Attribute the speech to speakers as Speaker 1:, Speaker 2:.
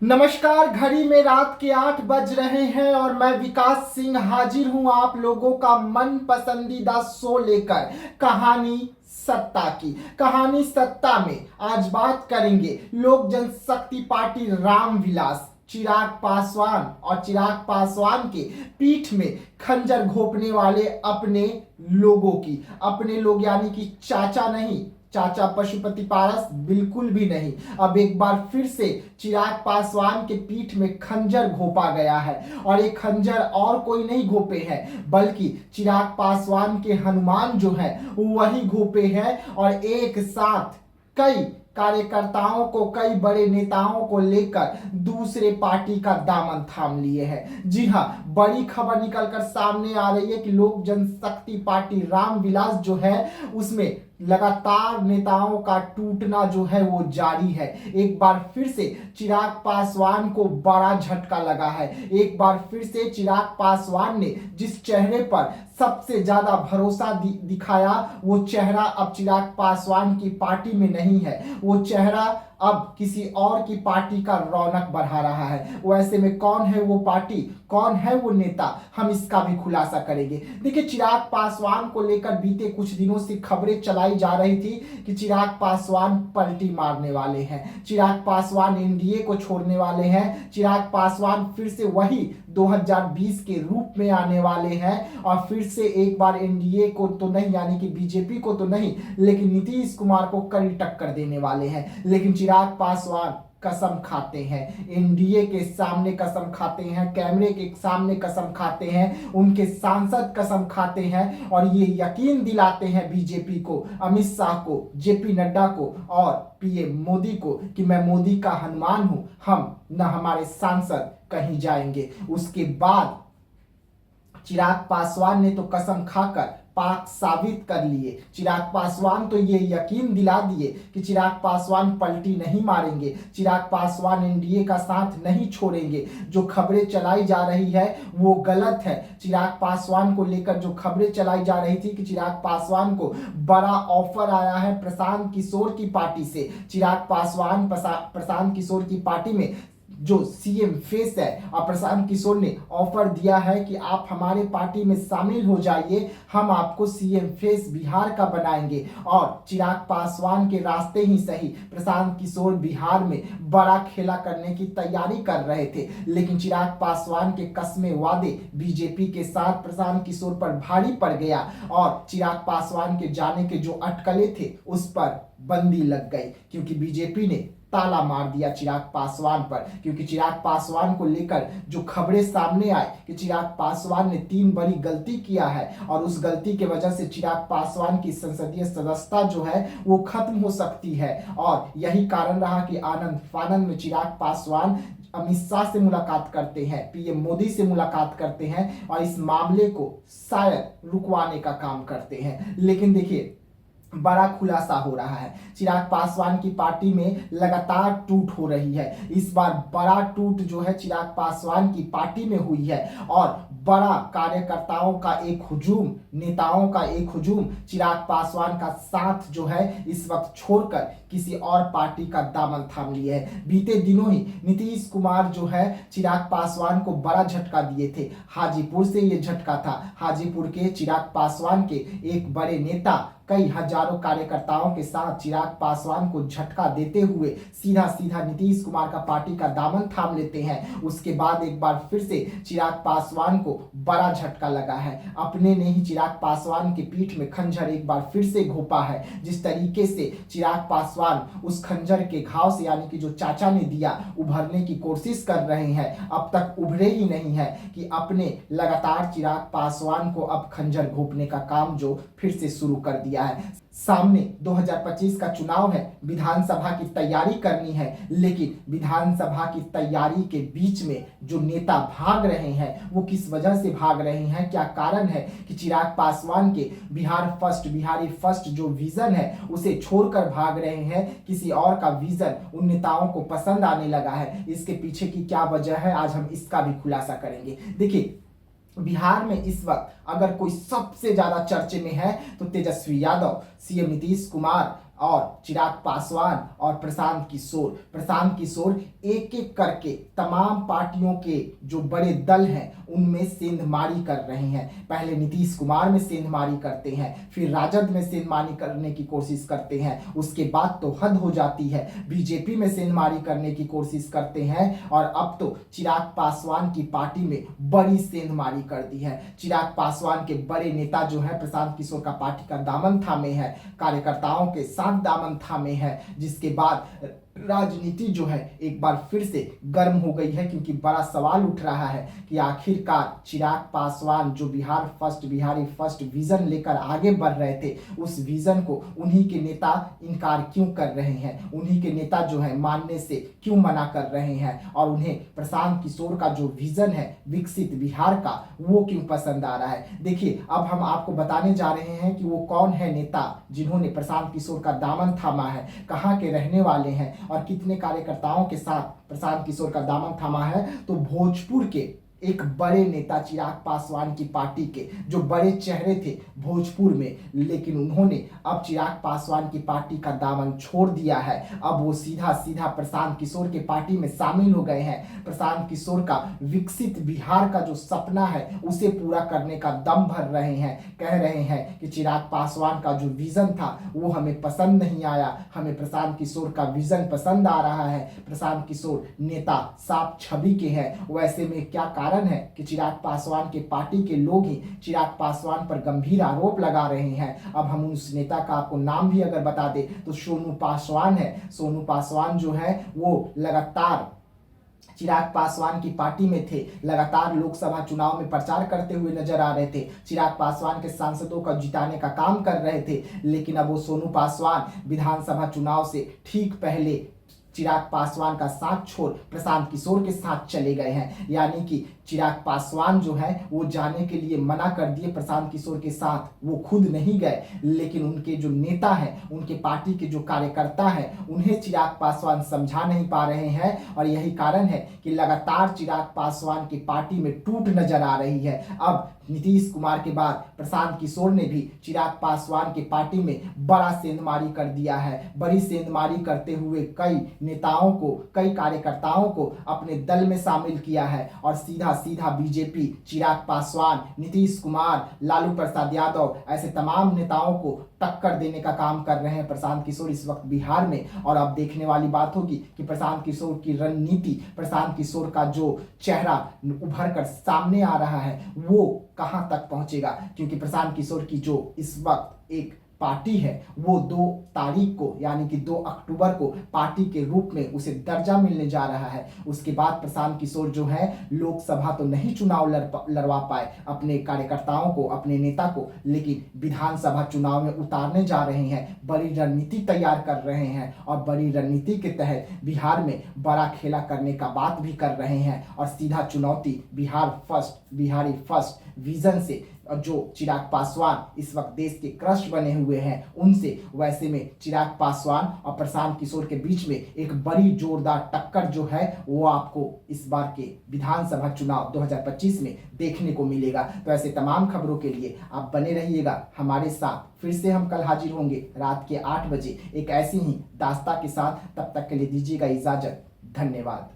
Speaker 1: नमस्कार। घड़ी में रात के 8 बज रहे हैं और मैं विकास सिंह हाजिर हूं आप लोगों का मन पसंदीदा शो लेकर कहानी सत्ता की। कहानी सत्ता में आज बात करेंगे लोक जनशक्ति पार्टी रामविलास चिराग पासवान और चिराग पासवान के पीठ में खंजर घोंपने वाले अपने लोगों की। अपने लोग यानी कि चाचा नहीं, चाचा पशुपति पारस बिल्कुल भी नहीं। अब एक बार फिर से चिराग पासवान के पीठ में खंजर घोंपा गया है और ये खंजर और कोई नहीं घोंपे हैं बल्कि चिराग पासवान के हनुमान जो है वही घोंपे हैं और एक साथ कई कार्यकर्ताओं को, कई बड़े नेताओं को लेकर दूसरे पार्टी का दामन थाम लिए हैं। जी हाँ, बड़ी खबर निकलकर सामने आ रही है कि लोक जनशक्ति पार्टी रामविलास जो है उसमें लगातार नेताओं का टूटना जो है वो जारी है। एक बार फिर से चिराग पासवान को बड़ा झटका लगा है। एक बार फिर से चिराग पासवान ने जिस चेहरे पर सबसे ज्यादा भरोसा दिखाया वो चेहरा अब चिराग पासवान की पार्टी में नहीं है। वो चेहरा अब किसी और की पार्टी का रौनक बढ़ा रहा है। वैसे में कौन है वो पार्टी, कौन है वो नेता, हम इसका भी खुलासा करेंगे। देखिए, चिराग पासवान को लेकर बीते कुछ दिनों से खबरें चलाई जा रही थी कि चिराग पासवान पलटी मारने वाले हैं, चिराग पासवान एनडीए को छोड़ने वाले हैं, चिराग पासवान फिर से वही 2020 के रूप में आने वाले हैं और फिर से एक बार एनडीए को तो नहीं यानी कि बीजेपी को तो नहीं लेकिन नीतीश कुमार को कड़ी टक्कर देने वाले हैं। लेकिन चिराग पासवान कसम खाते हैं, एनडीए के सामने कसम खाते हैं, कैमरे के सामने कसम खाते हैं, उनके सांसद कसम खाते हैं और ये यकीन दिलाते हैं बीजेपी को, अमित शाह को, जेपी नड्डा को और पीएम मोदी को कि मैं मोदी का हनुमान हूं, हम न हमारे सांसद कहीं जाएंगे। उसके बाद चिराग पासवान ने तो कसम खाकर पाक साबित कर लिए। चिराग पासवान तो ये यकीन दिला दिए कि चिराग पासवान पलटी नहीं मारेंगे, चिराग पासवान एनडीए का साथ नहीं छोड़ेंगे। जो खबरें चलाई जा रही है वो गलत है। चिराग पासवान को लेकर जो खबरें चलाई जा रही थी कि चिराग पासवान को बड़ा ऑफर आया है प्रशांत किशोर की पार्टी से। चिराग पासवान प्रशांत किशोर की पार्टी में जो सीएम फेस है और प्रशांत किशोर ने ऑफर दिया है कि आप हमारे पार्टी में शामिल हो जाइए, हम आपको सीएम फेस बिहार का बनाएंगे। और चिराग पासवान के रास्ते ही सही प्रशांत किशोर बिहार में बड़ा खेला करने की तैयारी कर रहे थे, लेकिन चिराग पासवान के कस्मे वादे बीजेपी के साथ प्रशांत किशोर पर भारी पड़ गया और चिराग पासवान के जाने के जो अटकलें थे उस पर बंदी लग गई क्योंकि बीजेपी ने ताला मार दिया चिराग पासवान पर। क्योंकि चिराग पासवान को लेकर जो खबरें सामने आए कि चिराग पासवान ने 3 बड़ी गलती किया है और उस गलती के वजह से चिराग पासवान की संसदीय सदस्यता जो है वो खत्म हो सकती है और यही कारण रहा कि आनंद फानंद में चिराग पासवान अमित शाह से मुलाकात करते हैं, पीएम मोदी से मुलाकात करते हैं और इस मामले को शायद रुकवाने का काम करते हैं। लेकिन देखिए, बड़ा खुलासा हो रहा है। चिराग पासवान की पार्टी में लगातार टूट हो रही है। इस बार बड़ा टूट जो है चिराग पासवान की पार्टी में हुई है और बड़ा कार्यकर्ताओं का एक हुजूम, नेताओं का एक हुजूम चिराग पासवान का साथ जो है इस वक्त छोड़कर किसी और पार्टी का दामन थाम लिए है। बीते दिनों ही नीतीश कुमार जो है चिराग पासवान को बड़ा झटका दिए थे। हाजीपुर से ये झटका था। हाजीपुर के चिराग पासवान के एक बड़े नेता कई हजारों कार्यकर्ताओं के साथ चिराग पासवान को झटका देते हुए सीधा सीधा नीतीश कुमार का पार्टी का दामन थाम लेते हैं। उसके बाद एक बार फिर से चिराग पासवान को बड़ा झटका लगा है। अपने ने ही चिराग पासवान के पीठ में खंजर एक बार फिर से घोंपा है। जिस तरीके से चिराग पासवान उस खंजर के घाव से यानी कि जो चाचा ने दिया उभरने की कोशिश कर रहे हैं, अब तक उभरे ही नहीं है कि अपने लगातार चिराग पासवान को अब खंजर घोंपने का काम जो फिर से शुरू कर दिया है। सामने 2025 का चुनाव है, विधानसभा की तैयारी करनी है, लेकिन विधानसभा की तैयारी के बीच में जो नेता भाग रहे हैं वो किस वजह से भाग रहे हैं, क्या कारण है कि चिराग पासवान के बिहार फर्स्ट, बिहारी फर्स्ट जो विजन है उसे छोड़कर भाग रहे हैं। किसी और का विजन उन नेताओं को पसंद आने लगा है। इसके पीछे की क्या वजह है, आज हम इसका भी खुलासा करेंगे। देखिए, बिहार में इस वक्त अगर कोई सबसे ज्यादा चर्चे में है तो तेजस्वी यादव, सीएम नीतीश कुमार और चिराग पासवान और प्रशांत किशोर एक एक करके तमाम पार्टियों के जो बड़े दल हैं उनमें सेंधमारी कर रहे हैं। पहले नीतीश कुमार में सेंधमारी करते हैं, फिर राजद में सेंधमारी करने की कोशिश करते हैं, उसके बाद तो हद हो जाती है, बीजेपी में सेंधमारी करने की कोशिश करते हैं और अब तो चिराग पासवान की पार्टी में बड़ी सेंधमारी कर दी है। चिराग पासवान के बड़े नेता जो है प्रशांत किशोर का पार्टी का दामन थामे है, कार्यकर्ताओं के साथ दामन थामे है, जिसके बाद राजनीति जो है एक बार फिर से गर्म हो गई है, क्योंकि बड़ा सवाल उठ रहा है कि आखिरकार चिराग पासवान जो बिहारी फर्स्ट विजन लेकर आगे बढ़ रहे थे, उस विजन को उन्हीं के नेता इनकार क्यों कर रहे हैं, उन्हीं के नेता जो है मानने से क्यों मना कर रहे हैं, और उन्हें प्रशांत किशोर का जो विजन है विकसित बिहार का वो क्यों पसंद आ रहा है। देखिए, अब हम आपको बताने जा रहे हैं कि वो कौन है नेता जिन्होंने प्रशांत किशोर का दामन थामा है, कहाँ के रहने वाले हैं और कितने कार्यकर्ताओं के साथ प्रशांत किशोर का दामन थामा है। तो भोजपुर के एक बड़े नेता चिराग पासवान की पार्टी के जो बड़े चेहरे थे भोजपुर में, लेकिन उन्होंने अब चिराग पासवान की पार्टी का दामन छोड़ दिया है। अब वो सीधा प्रशांत किशोर के पार्टी में शामिल हो गए हैं। प्रशांत किशोर का विकसित बिहार का जो सपना है उसे पूरा करने का दम भर रहे हैं, कह रहे हैं कि चिराग पासवान का जो विजन था वो हमें पसंद नहीं आया, हमें प्रशांत किशोर का विजन पसंद आ रहा है। प्रशांत किशोर नेता साफ छवि के हैं, वैसे में क्या कारण है कि चिराग पासवान के पार्टी के लोग ही चिराग पासवान पर गंभीर आरोप लगा रहे हैं। अब हम उस नेता का आपको नाम भी अगर बता दें तो सोनू पासवान है। सोनू पासवान जो है वो लगातार चिराग पासवान की पार्टी में थे, लगातार लोकसभा चुनाव में प्रचार करते हुए नजर आ रहे थे, चिराग पासवान के सांसदों का जिताने का काम कर रहे थे। लेकिन अब वो सोनू पासवान विधानसभा चुनाव से ठीक पहले चिराग पासवान का साथ छोड़ प्रशांत किशोर के साथ चले गए हैं। यानी कि चिराग पासवान जो है वो जाने के लिए मना कर दिए प्रशांत किशोर के साथ, वो खुद नहीं गए, लेकिन उनके जो नेता हैं, उनके पार्टी के जो कार्यकर्ता हैं, उन्हें चिराग पासवान समझा नहीं पा रहे हैं। और यही कारण है कि लगातार चिराग पासवान की पार्टी में टूट नजर आ रही है। अब नीतीश कुमार के बाद प्रशांत किशोर ने भी चिराग पासवान की पार्टी में बड़ा सेंधमारी कर दिया है। बड़ी सेंधमारी करते हुए कई नेताओं को, कई कार्यकर्ताओं को अपने दल में शामिल किया है और सीधा बीजेपी, चिराग पासवान, नीतीश कुमार, लालू प्रसाद यादव, ऐसे तमाम नेताओं को टक्कर देने का काम कर रहे हैं प्रशांत किशोर इस वक्त बिहार में। और अब देखने वाली बात होगी कि प्रशांत किशोर की रणनीति, प्रशांत किशोर का जो चेहरा उभर कर सामने आ रहा है वो कहां तक पहुंचेगा, क्योंकि प्रशांत किशोर की जो इस वक्त एक पार्टी है वो 2 तारीख को यानी कि 2 अक्टूबर को पार्टी के रूप में उसे दर्जा मिलने जा रहा है। उसके बाद प्रशांत किशोर जो है लोकसभा तो नहीं चुनाव लड़वा पाए अपने कार्यकर्ताओं को, अपने नेता को, लेकिन विधानसभा चुनाव में उतारने जा रहे हैं, बड़ी रणनीति तैयार कर रहे हैं और बड़ी रणनीति के तहत बिहार में बड़ा खेला करने का बात भी कर रहे हैं। और सीधा चुनौती बिहारी फर्स्ट विजन से जो चिराग पासवान इस वक्त देश के क्रश बने हुए हैं उनसे, वैसे में चिराग पासवान और प्रशांत किशोर के बीच में एक बड़ी जोरदार टक्कर जो है वो आपको इस बार के विधानसभा चुनाव 2025 में देखने को मिलेगा। तो ऐसे तमाम खबरों के लिए आप बने रहिएगा हमारे साथ। फिर से हम कल हाजिर होंगे रात के 8 बजे एक ऐसी ही दास्ता के साथ। तब तक के लिए दीजिएगा इजाजत। धन्यवाद।